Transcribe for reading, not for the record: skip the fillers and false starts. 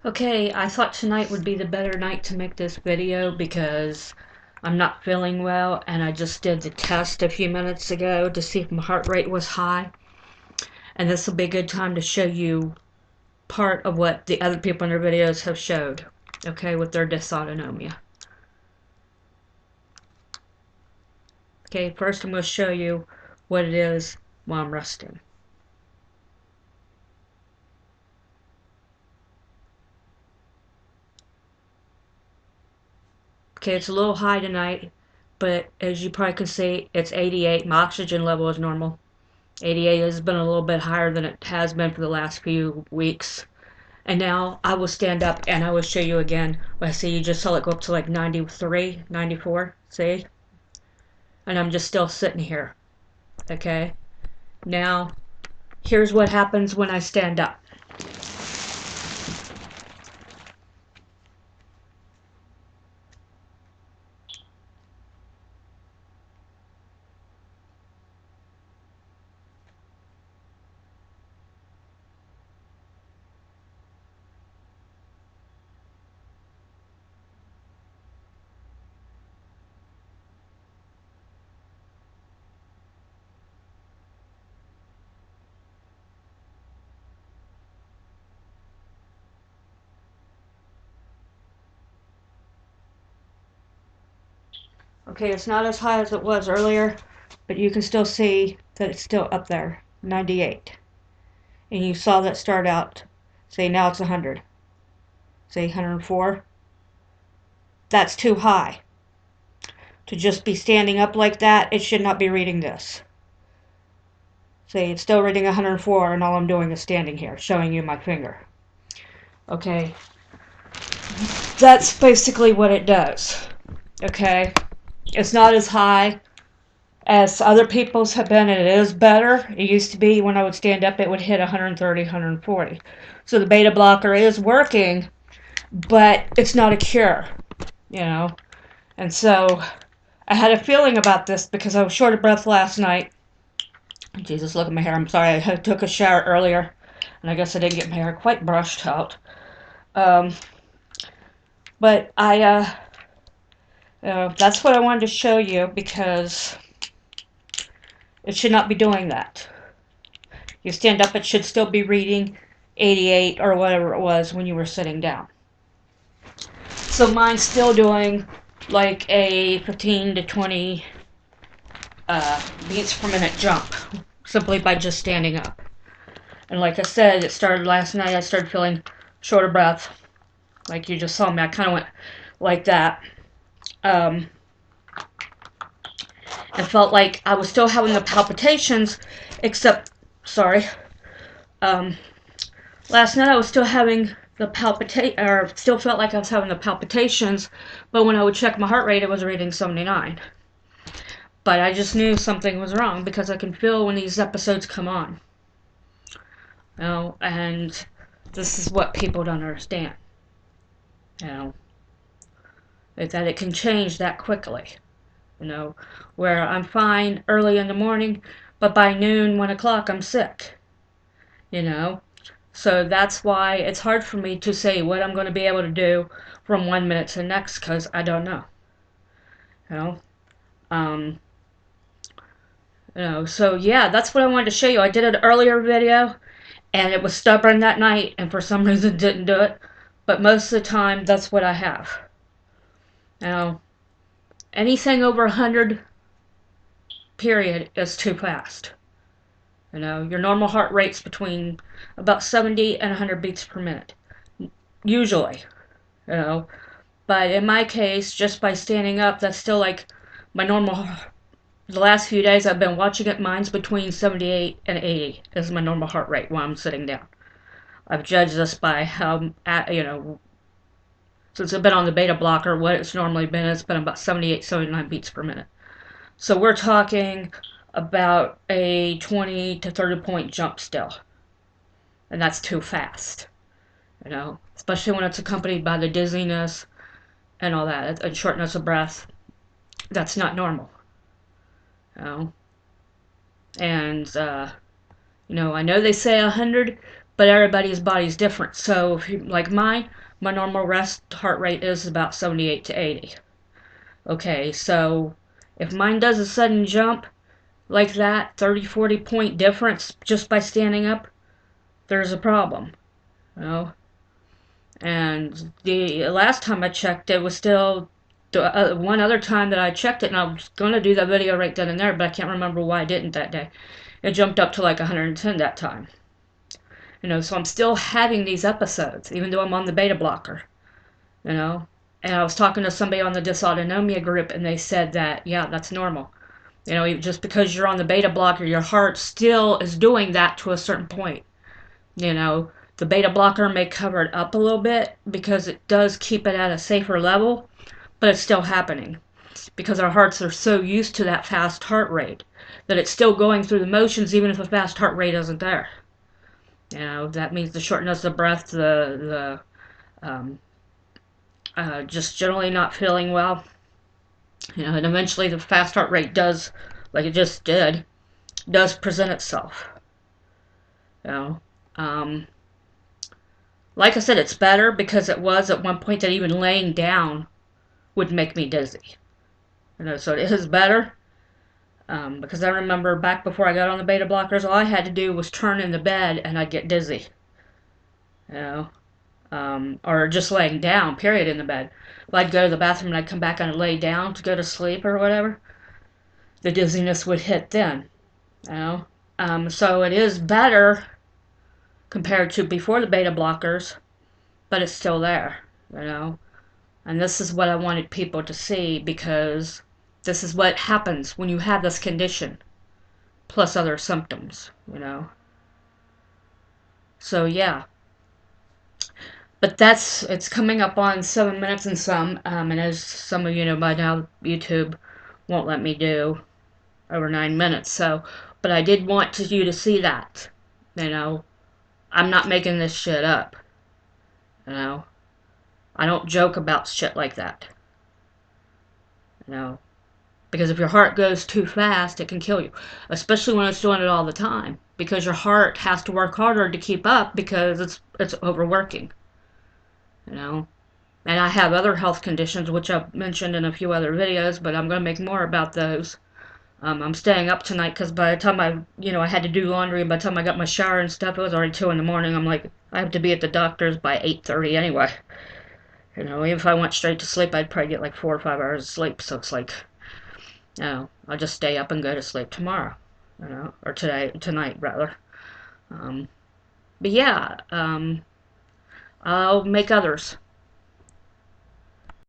Okay, I thought tonight would be the better night to make this video because I'm not feeling well and I just did the test a few minutes ago to see if my heart rate was high. And this will be a good time to show you part of what the other people in their videos have showed, okay, with their dysautonomia. Okay, first I'm going to show you what it is while I'm resting. Okay, it's a little high tonight, but as you probably can see, it's 88. My oxygen level is normal. 88 has been a little bit higher than it has been for the last few weeks. And now I will stand up and I will show you again. I see you just saw it go up to like 93, 94, see? And I'm just still sitting here, okay? Now, here's what happens when I stand up. Okay, it's not as high as it was earlier, but you can still see that it's still up there, 98. And you saw that start out, say now it's 100. Say 104. That's too high. To just be standing up like that, it should not be reading this. See, it's still reading 104 and all I'm doing is standing here, showing you my finger. Okay, that's basically what it does. Okay, it's not as high as other people's have been, and it is better. It used to be when I would stand up, it would hit 130, 140. So the beta blocker is working, but it's not a cure, you know. And so I had a feeling about this because I was short of breath last night. Jesus, look at my hair. I'm sorry, I took a shower earlier, and I guess I didn't get my hair quite brushed out. But that's what I wanted to show you because it should not be doing that. You stand up, it should still be reading 88 or whatever it was when you were sitting down. So mine's still doing like a 15 to 20 beats per minute jump simply by just standing up. And like I said, it started last night. I started feeling short of breath, like you just saw me. I kind of went like that. I felt like I was still having the palpitations, except, sorry, last night I was still having the still felt like I was having the palpitations, but when I would check my heart rate, it was reading 79. But I just knew something was wrong because I can feel when these episodes come on. You know, and this is what people don't understand. You know, that it can change that quickly. You know, where I'm fine early in the morning, but by noon, 1 o'clock, I'm sick. You know, so that's why it's hard for me to say what I'm going to be able to do from 1 minute to the next because I don't know. You know, so yeah, that's what I wanted to show you. I did an earlier video, and it was stubborn that night, and for some reason didn't do it. But most of the time, that's what I have. Now, anything over 100, period, is too fast. You know, your normal heart rate's between about 70 and 100 beats per minute, usually. You know, but in my case, just by standing up, that's still like my normal. The last few days I've been watching it. Mine's between 78 and 80 is my normal heart rate while I'm sitting down. I've judged this by how, since I've been on the beta blocker, what it's normally been, it's been about 78, 79 beats per minute. So we're talking about a 20 to 30 point jump still. And that's too fast, you know, especially when it's accompanied by the dizziness and all that, and shortness of breath. That's not normal. You know, and I know they say 100, but everybody's body's different. So if you, like mine, my normal rest heart rate is about 78 to 80. Okay, so if mine does a sudden jump like that, 30, 40 point difference just by standing up, there's a problem, you know. And the last time I checked, it was still the one other time that I checked it, and I was going to do that video right then and there, but I can't remember why I didn't that day. It jumped up to like 110 that time. You know, so I'm still having these episodes, even though I'm on the beta blocker, you know. And I was talking to somebody on the Dysautonomia group, and they said that, yeah, that's normal. You know, just because you're on the beta blocker, your heart still is doing that to a certain point. You know, the beta blocker may cover it up a little bit because it does keep it at a safer level, but it's still happening because our hearts are so used to that fast heart rate that it's still going through the motions even if the fast heart rate isn't there. You know, that means the shortness of breath, just generally not feeling well. You know, and eventually the fast heart rate does, like it just did, does present itself. You know, like I said, it's better because it was at one point that even laying down would make me dizzy. You know, so it is better. Because I remember back before I got on the beta blockers, all I had to do was turn in the bed and I'd get dizzy. You know, or just laying down, period, in the bed. If I'd go to the bathroom and I'd come back and I'd lay down to go to sleep or whatever, the dizziness would hit then. You know, so it is better compared to before the beta blockers, but it's still there. You know, and this is what I wanted people to see because this is what happens when you have this condition plus other symptoms, you know. So yeah, but it's coming up on 7 minutes and some, and as some of you know by now, YouTube won't let me do over 9 minutes. So, but I did want you to see that, you know, I'm not making this shit up, you know. I don't joke about shit like that, you know, because if your heart goes too fast, it can kill you, especially when it's doing it all the time, because your heart has to work harder to keep up because it's overworking, you know. And I have other health conditions, which I've mentioned in a few other videos, but I'm going to make more about those. I'm staying up tonight because by the time I had to do laundry, and by the time I got my shower and stuff, it was already 2 in the morning. I'm like, I have to be at the doctor's by 8:30 anyway. You know, even if I went straight to sleep, I'd probably get like 4 or 5 hours of sleep. So it's like, you know, I'll just stay up and go to sleep tomorrow, you know, or tonight rather. But yeah, I'll make others.